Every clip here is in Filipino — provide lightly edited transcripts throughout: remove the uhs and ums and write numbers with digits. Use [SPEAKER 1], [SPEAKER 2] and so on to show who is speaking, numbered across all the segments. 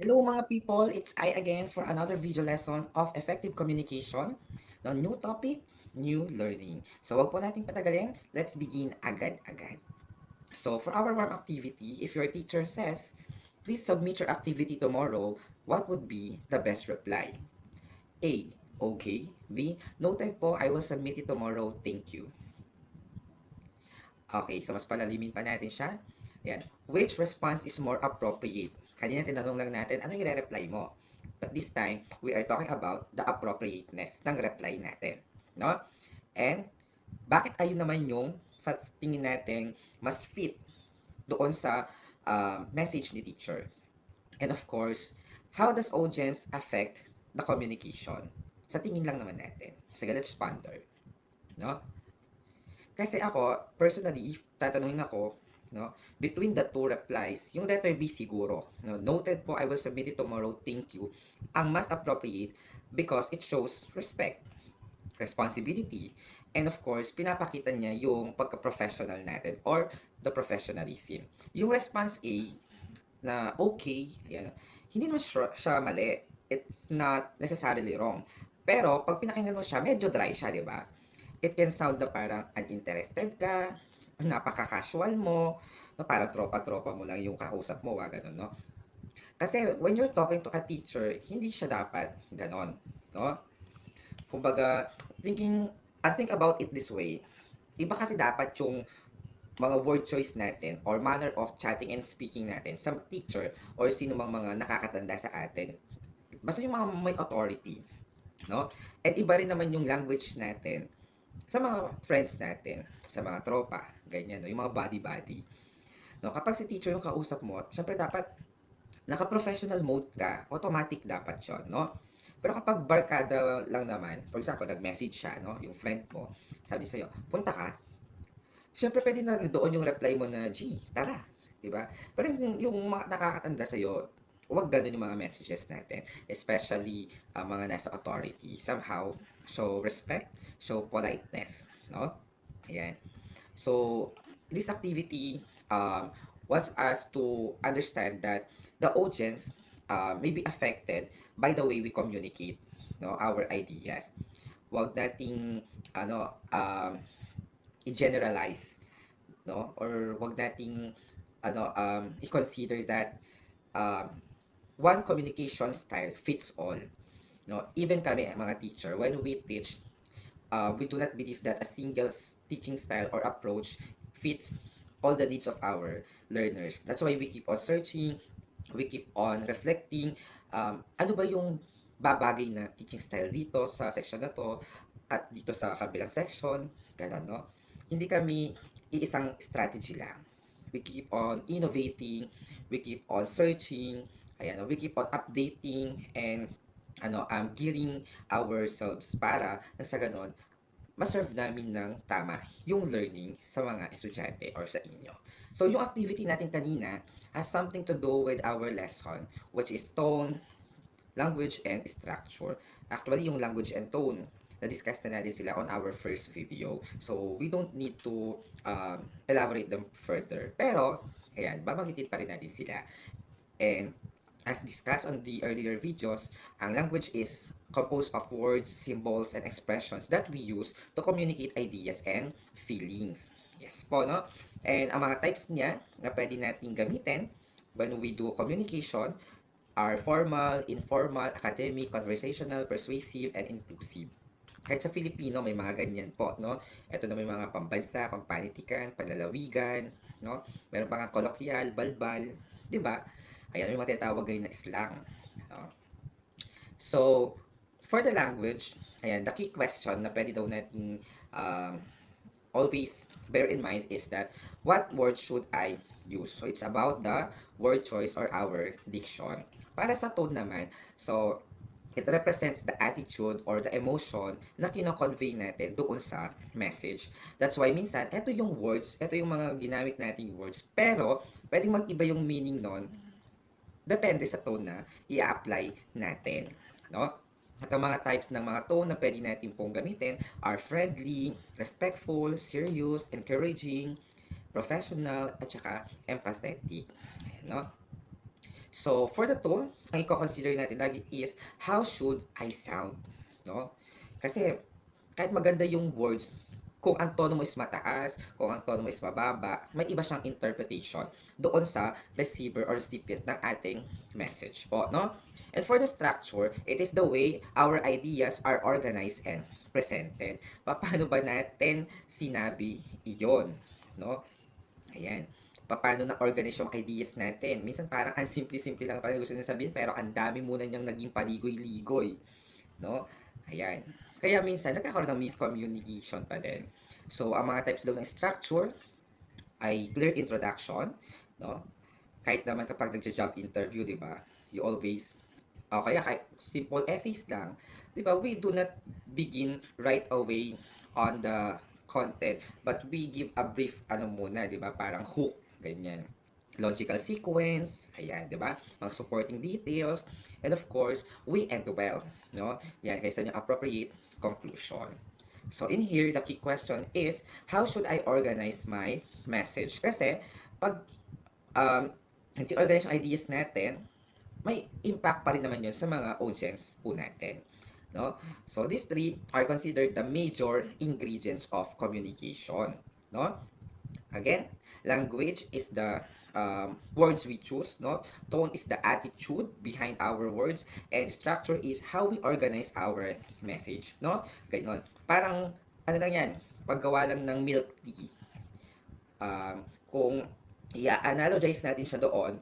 [SPEAKER 1] Hello mga people, it's I again for another video lesson of effective communication. No, new topic, new learning. So wag po nating patagalin, let's begin agad-agad. So for our warm activity, if your teacher says, please submit your activity tomorrow, what would be the best reply? A. Okay. B. Noted po, I will submit it tomorrow, thank you. Okay, so mas palalimin pa natin siya. Ayan. Which response is more appropriate? Kanina tinanong lang natin, ano yung reply mo? But this time, we are talking about the appropriateness ng reply natin. No? And, bakit ayun naman yung sa tingin natin mas fit doon sa message ni teacher? And of course, how does audience affect the communication? Sa tingin lang naman natin. Sige, let's ponder. No? Kasi ako, personally, if tatanungin ako, no, between the two replies, yung letter B siguro, no, noted po, I will submit it tomorrow, thank you, ang mas appropriate because it shows respect, responsibility, and of course, pinapakita niya yung pagka-professional natin or the professionalism. Yung response A na okay, yan, hindi naman siya mali. It's not necessarily wrong. Pero, pag pinakinggan mo siya, medyo dry siya, di ba? It can sound na parang uninterested ka, napaka-casual mo, no, parang tropa-tropa mo lang yung kausap mo, wag ganun, no? Kasi when you're talking to a teacher, hindi siya dapat ganon, no? Kumbaga, think about it this way. Iba kasi dapat yung mga word choice natin or manner of chatting and speaking natin sa teacher or sino mang mga nakakatanda sa atin. Basta yung mga may authority, no? At iba rin naman yung language natin sa mga friends natin, sa mga tropa, ganyan, no? Yung mga buddy-buddy. No? Kapag si teacher yung kausap mo, syempre dapat naka-professional mode ka, automatic dapat yun, no? Pero kapag barkada lang naman, for example, nag-message siya, no? Yung friend mo, sabi sa'yo, punta ka, syempre pwede na doon yung reply mo na, G, tara, di ba? Pero yung mga nakakatanda sa'yo, huwag ganun yung mga messages natin, especially mga nasa authority. Somehow, show respect, show politeness, no? Ayan. So, this activity wants us to understand that the audience may be affected by the way we communicate, no, our ideas. Huwag nating ano i-generalize, no, or huwag nating i-consider that um, one communication style fits all, no. Even kami mga teacher, when we teach, we do not believe that a single teaching style or approach fits all the needs of our learners. That's why we keep on searching, we keep on reflecting, ano ba yung babagay na teaching style dito sa section na to at dito sa kabilang section, gano'n, no? Hindi kami iisang strategy lang. We keep on innovating, we keep on searching, ayan, we keep on updating and gearing ourselves para nang sa ganon ma-serve namin ng tama yung learning sa mga estudyante or sa inyo. So, yung activity natin kanina has something to do with our lesson, which is tone, language, and structure. Actually, yung language and tone, na-discuss na natin sila on our first video. So, we don't need to elaborate them further. Pero, ayan, babanggitin pa rin natin sila. And as discussed on the earlier videos, ang language is composed of words, symbols, and expressions that we use to communicate ideas and feelings. Yes po, no? And ang mga types niya na pwede nating gamitin when we do communication are formal, informal, academic, conversational, persuasive, and inclusive. Kahit sa Filipino, may mga ganyan po, no? Ito na may mga pambansa, pampanitikan, panlalawigan, no? Meron pa nga kolokwyal, balbal, di ba? Ayan, may mga tinatawag ngayon na slang. No? So, for the language, ayan, the key question na pwede daw natin um, always bear in mind is that what word should I use? So, it's about the word choice or our diction. Para sa tone naman, so, it represents the attitude or the emotion na kino-convey natin doon sa message. That's why minsan, ito yung words, ito yung mga ginamit nating words, pero pwedeng mag-iba yung meaning nun depende sa tone na i-apply natin, no? At ang mga types ng mga tone na pwede natin pong gamitin are friendly, respectful, serious, encouraging, professional, at saka empathetic. Ayan, no? So, for the tone, ang i-consider natin lagi is, how should I sound? No? Kasi, kahit maganda yung words, kung ang tono mo is mataas, kung ang tono mo is mababa, may iba siyang interpretation doon sa receiver or recipient ng ating message po, no? And for the structure, it is the way our ideas are organized and presented. Paano ba natin sinabi iyon, no? Ayan. Paano na-organize yung ideas natin? Minsan parang ang simple-simple lang pala gusto niya sabihin, pero ang dami muna niyang naging paligoy-ligoy, no? Ayan. Kaya minsan nagkakaroon ng miscommunication pa din. So, ang mga types daw ng structure ay clear introduction, no? Kahit naman kapag nagja-job interview, di ba? You always, o kaya kahit simple essays lang, di ba? We do not begin right away on the content, but we give a brief, ano muna, di ba? Parang hook, ganyan. Logical sequence, ayan, di ba? Mga supporting details, and of course, we end well, no? Yan, kaysa yung appropriate conclusion. So in here, the key question is, how should I organize my message? Kasi, pag hindi organize yung ideas natin, may impact pa rin naman yun sa mga audience po natin. No? So these three are considered the major ingredients of communication. No? Again, language is the words we choose, no? Tone is the attitude behind our words, and structure is how we organize our message, no? Ganon. Parang, ano lang yan, paggawa lang ng milk tea. Kung i-analogize natin siya doon,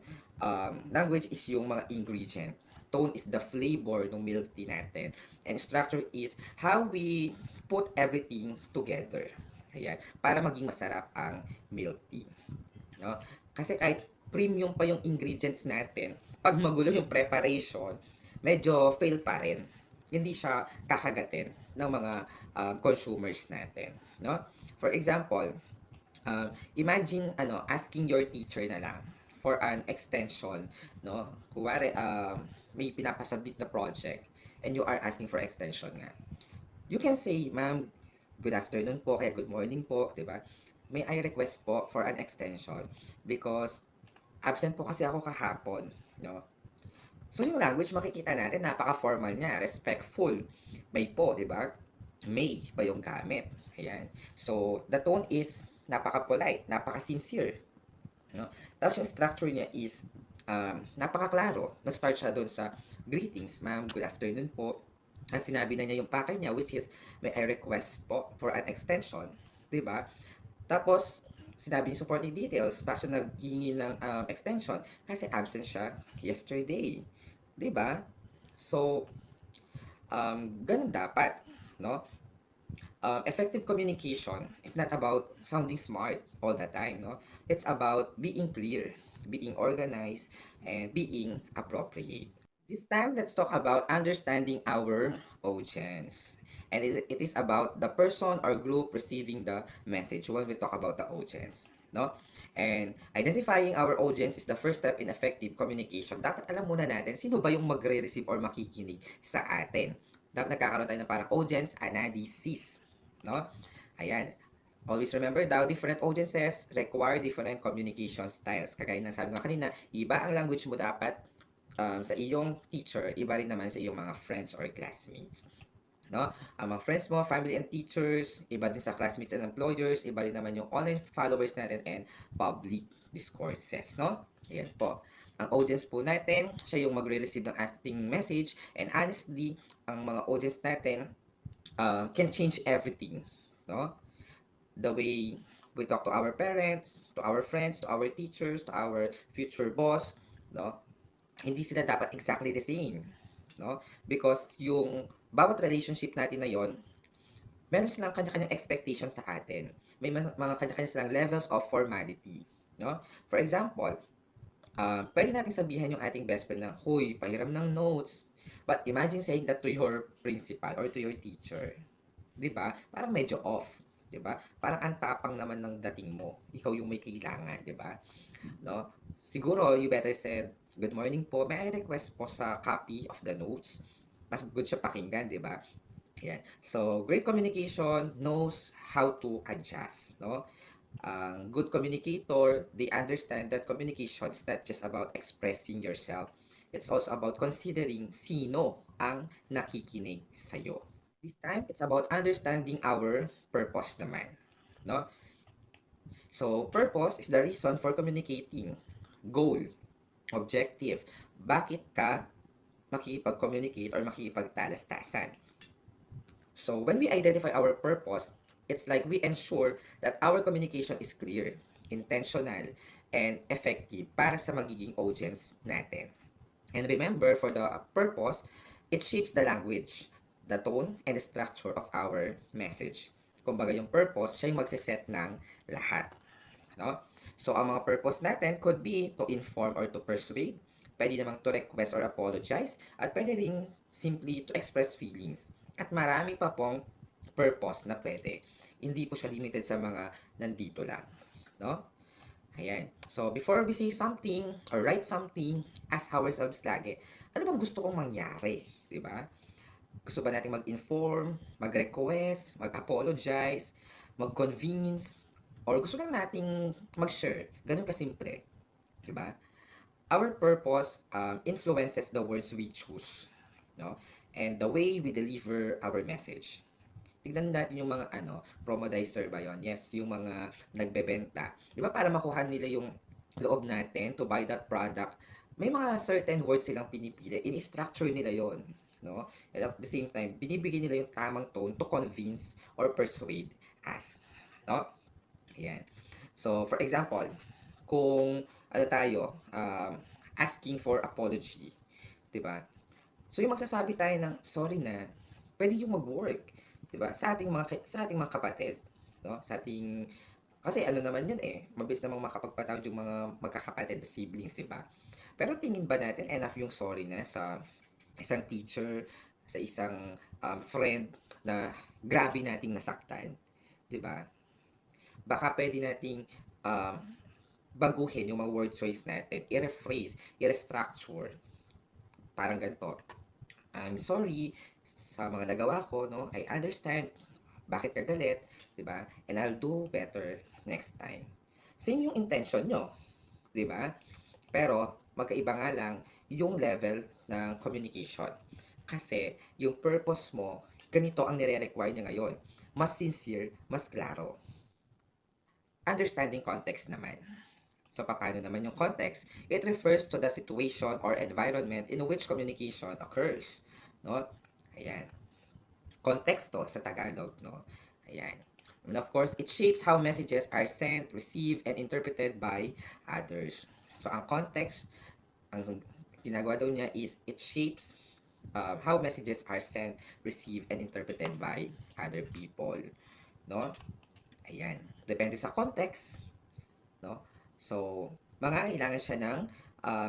[SPEAKER 1] language is yung mga ingredient. Tone is the flavor ng milk tea natin. And structure is how we put everything together. Ayan, para maging masarap ang milk tea. No? Kasi kahit premium pa yung ingredients natin, pag magulo yung preparation, medyo fail pa rin. Hindi siya kakagatin ng mga consumers natin. No? For example, imagine asking your teacher na lang for an extension, no? Kuwari may pinapasubmit na project and you are asking for extension nga. You can say, "Ma'am, good afternoon po, kaya good morning po, 'di ba? May I request po for an extension because absent po kasi ako kahapon, no?" So yung language makikita natin napaka-formal niya, respectful. May po, 'di ba? May pa yung gamit. Ayan. So the tone is napaka-polite, napaka-sincere, no? Tapos yung structure niya is napaka-klaro. Nag-start siya doon sa greetings, ma'am, good afternoon po. Ang sinabi na niya yung package niya, which is, may I request po for an extension. Diba? Tapos, sinabi yung supporting details, bakit siya naghihingi ng extension? Kasi absent siya yesterday. Diba? So, ganun dapat, no? Effective communication is not about sounding smart all the time, no? It's about being clear, being organized, and being appropriate. This time, let's talk about understanding our audience. And it is about the person or group receiving the message when we talk about the audience. No? And identifying our audience is the first step in effective communication. Dapat alam muna natin sino ba yung magre-receive or makikinig sa atin. Dapat nagkakaroon tayo ng parang audience analysis. No? Ayan. Always remember daw, different audiences require different communication styles. Kagaya ng sabi nga kanina, iba ang language mo dapat sa iyong teacher, iba rin naman sa iyong mga friends or classmates. No? Ang mga friends mo, family and teachers, iba din sa classmates and employers, iba rin naman yung online followers natin and public discourses. No? Ayan po. Ang audience po natin, siya yung magre-receive ng ating message, and honestly, ang mga audience natin can change everything. No? The way we talk to our parents, to our friends, to our teachers, to our future boss, no? Hindi sila dapat exactly the same, no? Because yung bawat relationship natin na yon, meron silang kanya-kanyang expectations sa atin. May mga kanya-kanya silang levels of formality, no? For example, pwede natin sabihan yung ating best friend na, "Hoy, pahiram ng notes." But imagine saying that to your principal or to your teacher. 'Di ba? Parang medyo off, 'di ba? Parang ang tapang naman ng dating mo. Ikaw yung may kailangan, 'di ba? No? Siguro you better said, "Good morning po. May I request po sa copy of the notes?" Mas good siya pakinggan, 'di ba? Yan. So, great communication knows how to adjust, no? Ang good communicator, they understand that communication is not just about expressing yourself. It's also about considering sino ang nakikinig sa'yo. This time, it's about understanding our purpose naman. No? So, purpose is the reason for communicating. Goal, objective. Bakit ka makikipag-communicate or makikipagtalastasan? So, when we identify our purpose, it's like we ensure that our communication is clear, intentional, and effective para sa magiging audience natin. And remember, for the purpose, it shapes the language, the tone, and the structure of our message. Kumbaga, yung purpose, siya yung magsiset ng lahat. No? So, ang mga purpose natin could be to inform or to persuade, pwede namang to request or apologize, at pwede rin simply to express feelings. At marami pa pong purpose na pwede. Hindi po siya limited sa mga nandito lang. No? Ayan. So, before we say something or write something, ask ourselves lagi, ano bang gusto kong mangyari? Diba? Gusto ba natin mag-inform, mag-request, mag-apologize, mag-convince, or gusto lang nating mag-share? Ganun kasimple. Diba? Our purpose influences the words we choose, no? And the way we deliver our message. Tignan natin yung mga promodizer ba yon? Yes, yung mga nagbebenta. Di ba para makuha nila yung loob natin to buy that product, may mga certain words silang pinipili. In-structure nila yon, no? And at the same time, binibigyan nila yung tamang tone to convince or persuade us, no? Ayan. So, for example, kung tayo, asking for apology, di ba? So, yung magsasabi tayo ng sorry na, pwede yung mag-work, 'di ba? Sa ating mga kapatid, no? Kasi ano naman 'yun mabilis namang makapagpatawad yung mga magkakapatid, siblings, 'di ba? Pero tingin ba natin enough yung sorry na sa isang teacher, sa isang friend na grabe nating nasaktan, 'di ba? Baka pwede nating um, baguhin yung mga word choice natin, i-rephrase, i-restructure, parang ganito. I'm sorry sa mga nagawa ko, no? I understand bakit ka galit, 'di ba? And I'll do better next time. Same yung intention nyo, 'di ba? Pero magkaiba nga lang yung level ng communication. Kasi yung purpose mo, ganito ang nire-require niya ngayon. Mas sincere, mas klaro. Understanding context naman. So, paano naman yung context? It refers to the situation or environment in which communication occurs. No? Ayan. Konteksto sa Tagalog, no? Ayan. And of course, it shapes how messages are sent, received, and interpreted by others. So, ang context, ang ginagawa daw niya is it shapes how messages are sent, received, and interpreted by other people. No? Ayan. Depende sa context, no? So, mangangailangan siya ng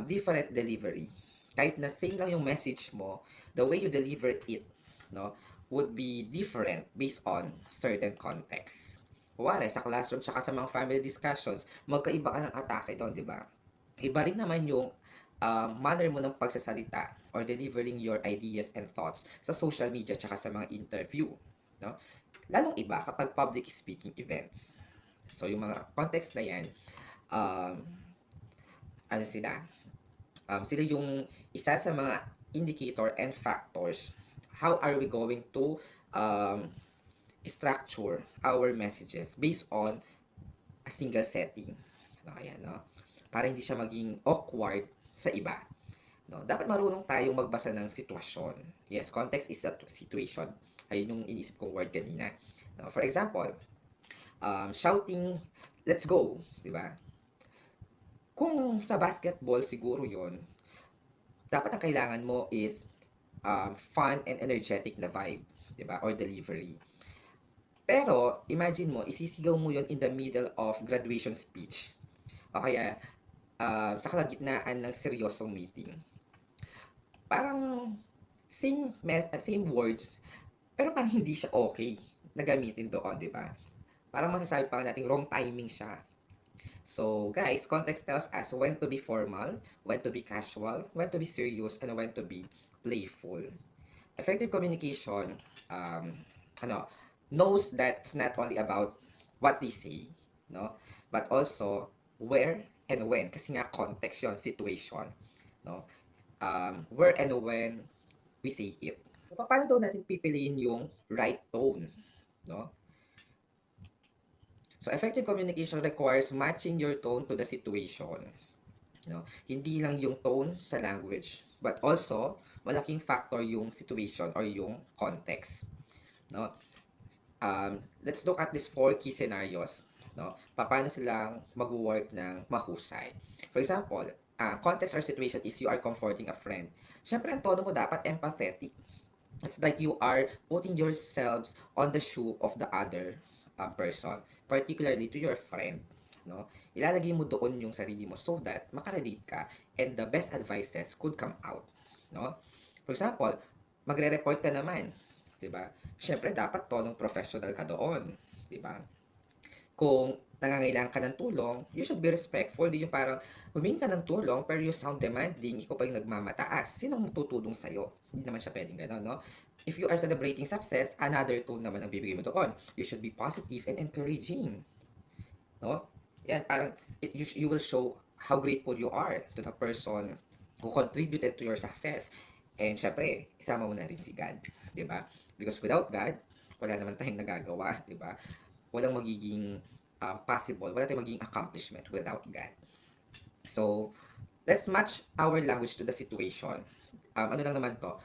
[SPEAKER 1] different delivery. Kahit na same lang yung message mo, the way you deliver it, no, would be different based on certain context. Kuwari, sa classroom tsaka sa mga family discussions, magkaiba ka ng atake doon, di ba? Iba rin naman yung manner mo ng pagsasalita or delivering your ideas and thoughts sa social media tsaka sa mga interview. No? Lalong iba kapag public speaking events. So, yung mga context na yan, um, ano sila yung isa sa mga indicator and factors. How are we going to um, structure our messages based on a single setting? No, ayan, no? Para hindi siya maging awkward sa iba. No? Dapat marunong tayong magbasa ng sitwasyon. Yes, context is a situation. Ayun yung iniisip kong word kanina. No? For example, shouting, let's go, di ba? Kung sa basketball siguro yon, dapat ang kailangan mo is fun and energetic na vibe, di ba? Or delivery. Pero, imagine mo, isisigaw mo yon in the middle of graduation speech. O kaya, sa kalagitnaan ng seryosong meeting. Parang, same words, pero parang hindi siya okay na gamitin doon, di ba? Parang masasabi pa natin wrong timing siya. So, guys, context tells us when to be formal, when to be casual, when to be serious, and when to be playful. Effective communication, um, ano, knows that it's not only about what they say, no? But also, where and when, kasi nga context yon, situation, no? Where and when we say it. So, paano daw natin pipiliin yung right tone, no? So, effective communication requires matching your tone to the situation, no? Hindi lang yung tone sa language, but also malaking factor yung situation or yung context, no? Let's look at these four key scenarios, no? Paano silang mag-work ng mahusay. For example, context or situation is you are comforting a friend. Siyempre, ang tono mo dapat empathetic. It's like you are putting yourselves on the shoe of the other person, particularly to your friend, no? Ilalagay mo doon yung sarili mo so that makarelate ka and the best advices could come out, no? For example, magre-report ka naman, 'di ba? Siyempre dapat tonong professional ka doon, 'di ba? Kung nangangailangan ka ng tulong, you should be respectful. Di yung parang humingi ka ng tulong pero you sound demanding, ikaw pa yung nagmamataas. Sino ang tutulong sa'yo? Hindi naman siya pwedeng gano'n, no? If you are celebrating success, another tone naman ang bibigay mo doon. You should be positive and encouraging, no? Yan, parang you will show how grateful you are to the person who contributed to your success. And syempre, isama mo na rin si God, di ba? Because without God, wala naman tayong nagagawa, di ba? Walang magiging possible, wala tayong magiging accomplishment without God. So, let's match our language to the situation. Ano lang naman to,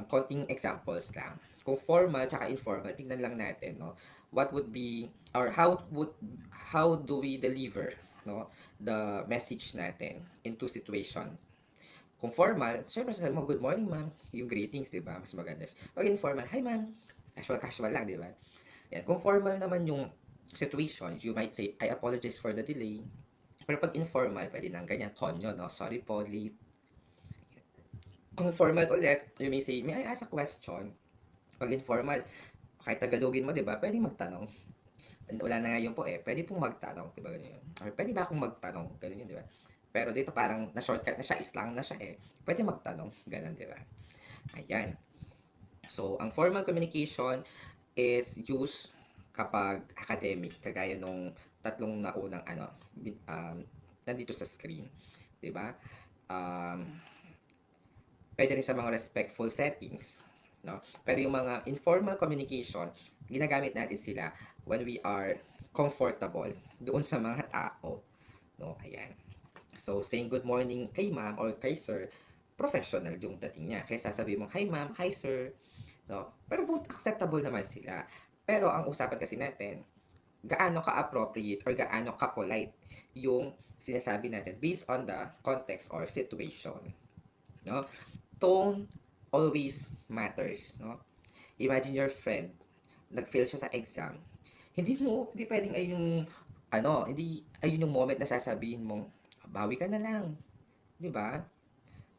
[SPEAKER 1] konting examples lang. Kung formal tsaka informal, tingnan lang natin, no? What would be, or how do we deliver, no, the message natin into situation. Kung formal, syempre sabi mo, good morning ma'am, yung greetings, di ba? Mas maganda. Pag informal, hi ma'am, casual lang, di ba? Yan. Kung formal naman yung situation, you might say, I apologize for the delay. Pero pag informal, pwede nang ganyan, konyo, no? Sorry po, late. Kung formal ulit, you may say, may I ask a question? Pag informal, kahit Tagalogin mo, di ba? Pwede magtanong. Wala na nga yun po eh. Pwede pong magtanong, di ba? Ganyan. Or pwede ba akong magtanong? Ganun yun, di ba? Pero dito parang na-shortcut na siya, islang na siya eh. Pwede magtanong, ganun, di ba? Ayan. So, ang formal communication is used kapag academic, kagaya nung tatlong naunang um, nandito sa screen, 'di ba? Um, Pwede rin sa mga respectful settings, no? Pero yung mga informal communication, ginagamit natin sila when we are comfortable doon sa mga tao, no? Ayan. So, saying good morning kay ma'am or kay sir, professional yung dating niya. Kaya sasabihin mo, hi ma'am, hi sir, no? Pero both acceptable naman sila. Pero ang usapan kasi natin, gaano ka-appropriate or gaano ka-polite yung sinasabi natin based on the context or situation, no? Tone always matters, no? Imagine your friend, nag-fail siya sa exam. Hindi pwedeng ay yung hindi ayun yung moment na sasabihin mong bawi ka na lang, 'di ba?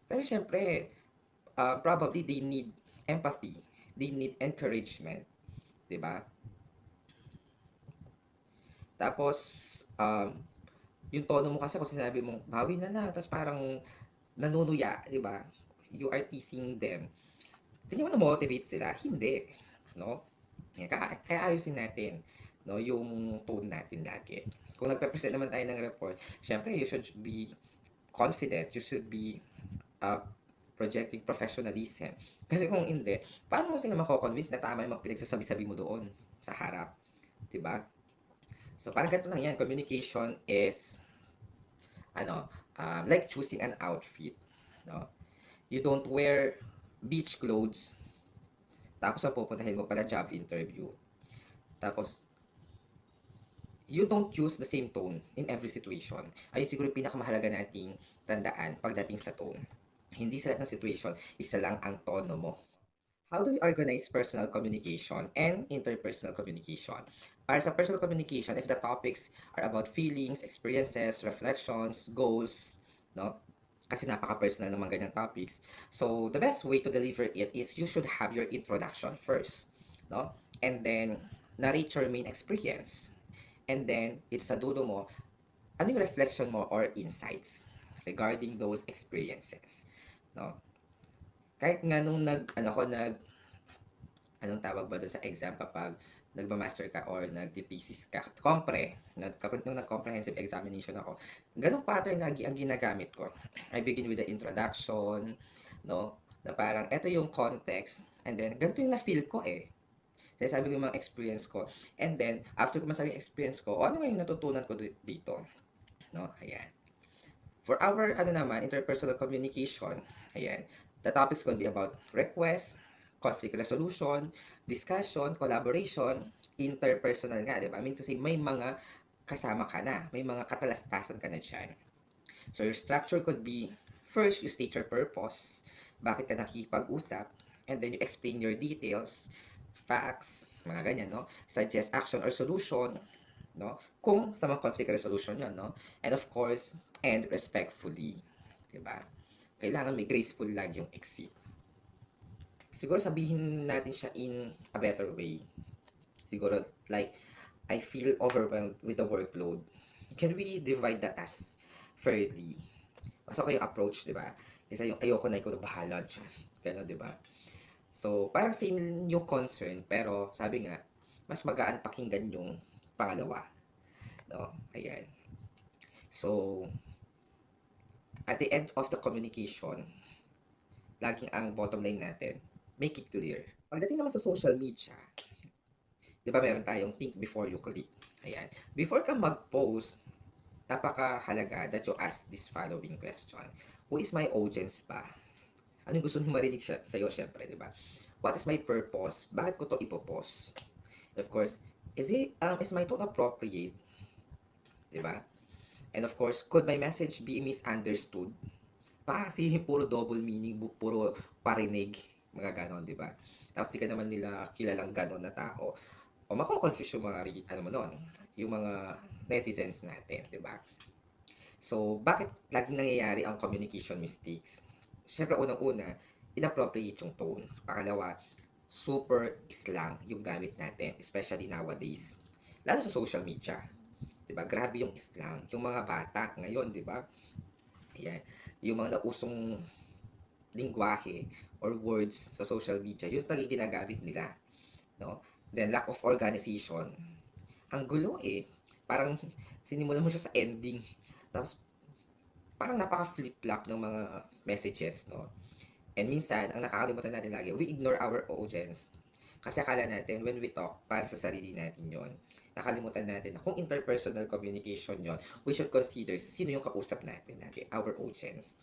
[SPEAKER 1] Kasi syempre, probably they need empathy, they need encouragement, 'di ba? Tapos, yung tono mo kasi kung sinabi mong, bawi na lang, tapos parang nanunuya, di ba? You are teasing them. Tingin mo na-motivate sila? Hindi. No? Kaya ayusin natin, no, yung tone natin lagi. Kung nagpe-present naman tayo ng report, syempre you should be confident, you should be uh, projecting professionalism. Kasi kung hindi, paano mo sila mako-convince na tama yung mga pinagsasabi-sabi mo doon sa harap? Di ba? So, parang ganito lang yan. Communication is, like choosing an outfit. No? You don't wear beach clothes, tapos ang pupuntahin mo pala job interview. Tapos, you don't use the same tone in every situation. Ayun siguro yung pinakamahalaga nating tandaan pagdating sa tone. Hindi sa lahat ng situation, isa lang ang tono mo. How do we organize personal communication and interpersonal communication? Para sa personal communication, if the topics are about feelings, experiences, reflections, goals, no? Kasi napaka-personal ng mga ganyang topics. So, the best way to deliver it is you should have your introduction first, no? And then, narrate your main experience. And then, it's sa dulo mo, ano yung reflection mo or insights regarding those experiences, no? Kahit nga nung anong tawag ba doon sa exam kapag nagma-master ka or nagti-thesis ka, compre, kapag nung nag-comprehensive examination ako, ganong pattern lagi ang ginagamit ko. I begin with the introduction, no? Na parang, eto yung context, and then, ganito yung na-feel ko eh. Sabi ko yung mga experience ko. And then, after ko masabi yung experience ko, ano nga yung natutunan ko dito? No? Ayan. For our, ano naman, interpersonal communication, ayan, the topics could be about request, conflict resolution, discussion, collaboration, interpersonal nga, di ba? I mean to say, may mga kasama ka na, may mga katalastasan ka na dyan. So your structure could be, first, you state your purpose, bakit ka nakikipag-usap, and then you explain your details, facts, mga ganyan, no? Suggest action or solution, no? Kung sa mga conflict resolution yun, no? And of course, end respectfully, di ba? Kailangan may graceful lang yung exit. Siguro sabihin natin siya in a better way. Siguro, like, I feel overwhelmed with the workload. Can we divide the task fairly? Mas okay yung approach, di ba? Kasi yung ayoko na ikaw na bahala dyan. Gano'n, di ba? So, parang same yung concern, pero sabi nga, mas magaan pakinggan yung pangalawa. No? Ayan. So, at the end of the communication, laging ang bottom line natin, make it clear. Pagdating naman sa social media, di ba meron tayong think before you click. Ayan. Before ka mag-post, napakahalaga that you ask this following question. Who is my audience ba? Anong gusto nyo marinig sa'yo, syempre, di ba? What is my purpose? Bakit ko to ipopost? Of course, is my tone appropriate? Di ba? And of course, could my message be misunderstood? Baka kasi puro double meaning, puro parinig, mga ganon, di ba? Tapos di ka naman nila kilalang ganon na tao. O mako-confuse yung mga, ano mo nun, yung mga netizens natin, di ba? So, bakit laging nangyayari ang communication mistakes? Siyempre, unang-una, inappropriate yung tone. Pangalawa, super slang yung gamit natin, especially nowadays. Lalo sa social media. 'Di ba? Grabe yung slang. Yung mga bata ngayon, 'di ba? Ayan. Yung mga nausong lingwahe or words sa social media, yun talaga ginagamit nila, no? Then lack of organization. Ang gulo eh. Parang sinimulan mo siya sa ending. Tapos parang napaka-flip-flop ng mga messages, no? And minsan, ang nakakalimutan natin lagi, we ignore our audience. Kasi akala natin, when we talk, para sa sarili natin yon. Nakalimutan natin na kung interpersonal communication yon, we should consider sino yung kausap natin lagi, our audience.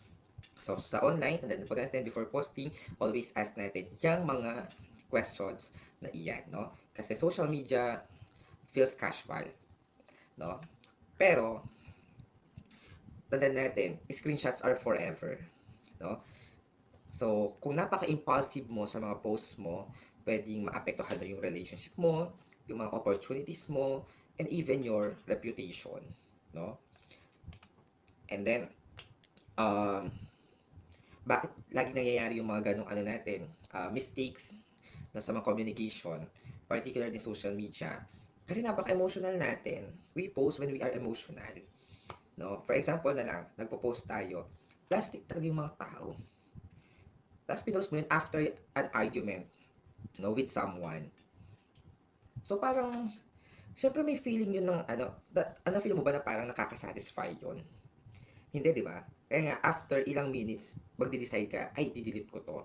[SPEAKER 1] So, sa online, tandaan po natin, before posting, always ask natin yung mga questions na iyan, no? Kasi social media feels casual, no? Pero, tandaan natin, screenshots are forever, no? So, kung napaka-impulsive mo sa mga posts mo, pwedeng maapektuhan na yung relationship mo, yung mga opportunities mo, and even your reputation, no? And then, um, bakit lagi nangyayari yung mga ganong ano natin, mistakes na sa mga communication, particularly social media? Kasi napaka-emotional natin. We post when we are emotional, no? For example na lang, nagpo-post tayo, plastic talaga yung mga tao. Tapos pinost mo yun after an argument, no, with someone. So parang, syempre may feeling yun ng, ano feel mo ba na parang nakakasatisfy yun? Hindi, di ba? Kaya nga, after ilang minutes, magde-decide ka, ay, di-delete ko to.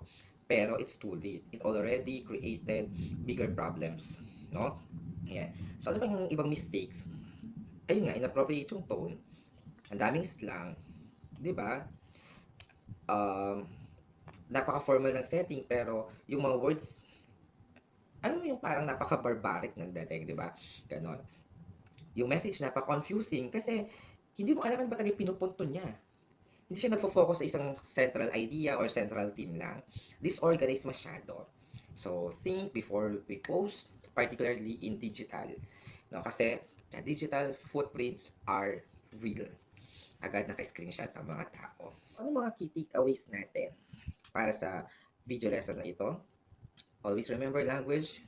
[SPEAKER 1] Pero it's too late. It already created bigger problems, no? Ayan. So ano ba yung ibang mistakes? Ayun nga, inappropriate yung tone. Ang daming slang, di ba? Um, napaka-formal ng setting, pero yung mga words, alam mo yung parang napaka-barbaric ng dating, di ba? Ganon. Yung message napaka-confusing kasi hindi mo alam ba talaga pinupunto niya. Hindi siya nagfo-focus sa isang central idea or central theme lang. Disorganized masyado. So, think before we post, particularly in digital. No, kasi digital footprints are real. Agad naka-screenshot ang mga tao. Ano mga key takeaways natin para sa video lesson na ito? Always remember, language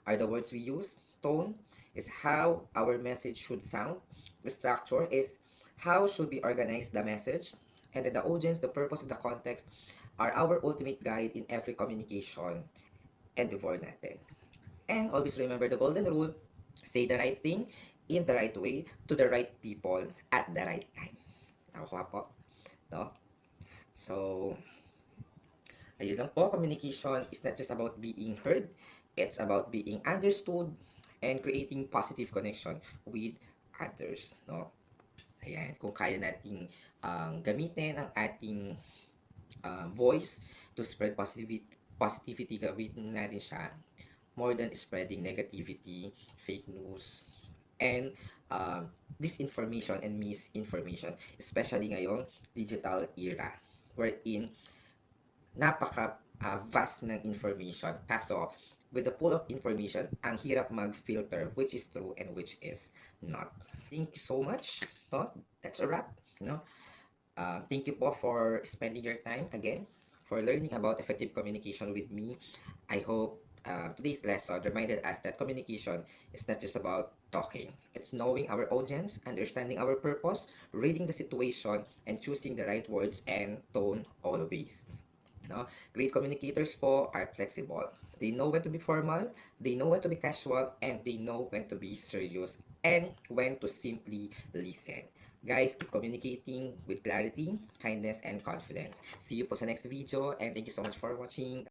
[SPEAKER 1] are the words we use. Tone is how our message should sound. The structure is how should we organize the message. And then the audience, the purpose, and the context are our ultimate guide in every communication endeavor natin. And always remember the golden rule, say the right thing in the right way to the right people at the right time. Nakuha po, no? So, ayun lang po, communication is not just about being heard, it's about being understood and creating positive connection with others, no? Ayan, kung kaya nating gamitin ang ating voice to spread positivity, gawin natin siya more than spreading negativity, fake news, and disinformation and misinformation, especially ngayong digital era, wherein napaka vast ng information. Kaso, with the pool of information, ang hirap mag-filter which is true and which is not. Thank you so much. No? That's a wrap. No? Thank you po for spending your time again, for learning about effective communication with me. I hope today's lesson reminded us that communication is not just about talking. It's knowing our audience, understanding our purpose, reading the situation, and choosing the right words and tone always. No? Great communicators po are flexible. They know when to be formal, they know when to be casual, and they know when to be serious, and when to simply listen. Guys, keep communicating with clarity, kindness, and confidence. See you po sa next video, and thank you so much for watching.